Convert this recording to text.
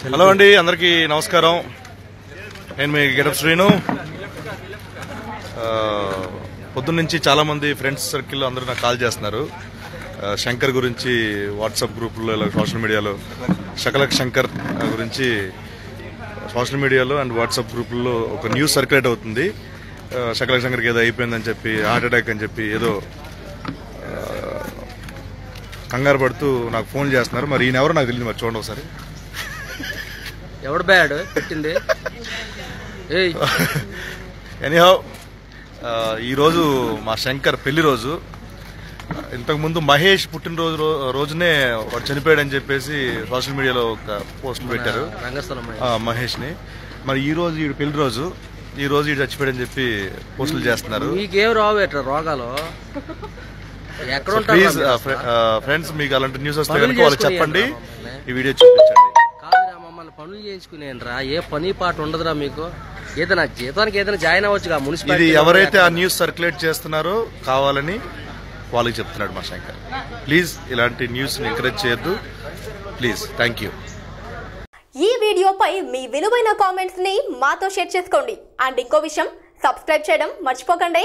Hello అండి, అందరికీ నమస్కారం. నేను మీ గెటప్ శ్రీను. పొద్దున్నుంచి చాలామంది ఫ్రెండ్స్ సర్కిల్లో అందరూ నాకు కాల్ చేస్తున్నారు. శంకర్ గురించి వాట్సాప్ గ్రూపుల్లో, సోషల్ మీడియాలో శకలక్ శంకర్ గురించి సోషల్ మీడియాలో అండ్ వాట్సాప్ గ్రూపుల్లో ఒక న్యూస్ సర్క్యులేట్ అవుతుంది. శకలక్ శంకర్కి ఏదో అయిపోయిందని చెప్పి, హార్ట్ అటాక్ అని చెప్పి ఏదో కంగారు పడుతూ నాకు ఫోన్ చేస్తున్నారు. మరి ఈయన ఎవరో నాకు తెలియదు, మరి చూడండి ఒకసారి. ఎవడు బ్యాడ్ పెట్టింది. ఎనీహౌ, ఈరోజు మా శంకర్ పెళ్లి రోజు. ఇంతకుముందు మహేష్ పుట్టినరోజు రోజునే వాడు చనిపోయాడని చెప్పేసి సోషల్ మీడియాలో ఒక పోస్టులు పెట్టారు మహేష్ని. మరి ఈ రోజు ఈ పెళ్లి రోజు, ఈ రోజు ఈ చచ్చిపోయాడని చెప్పి పోస్టులు చేస్తున్నారు. మీకేం రావు ఎట్లా రోగాలు? ప్లీజ్ ఫ్రెండ్స్, మీకు అలాంటి న్యూస్ వస్తే కనుక వాళ్ళు చెప్పండి, ఈ వీడియో చూపించండి. కాదురా, మమ్మల్ని పనులు చేయించుకునేరా, ఏ పని పాట ఉండదురా మీకు? ఏదైనా జీతానికి ఏదైనా జాయిన్ అవ్వచ్చుగా మున్సిపాలిటీ. ఇది ఎవరైతే ఆ న్యూస్ సర్క్యులేట్ చేస్తున్నారో కావాలని వాళ్ళకి చెప్తున్నాడు మా శంకర్. ప్లీజ్ ఇలాంటి న్యూస్ ఎంకరేజ్ చేయొద్దు ప్లీజ్. Thank you. ఈ వీడియోపై మీ విలువైన కామెంట్స్ ని మాతో షేర్ చేసుకోండి. అండ్ ఇంకో విషయం, సబ్స్క్రైబ్ చేయడం మర్చిపోకండి.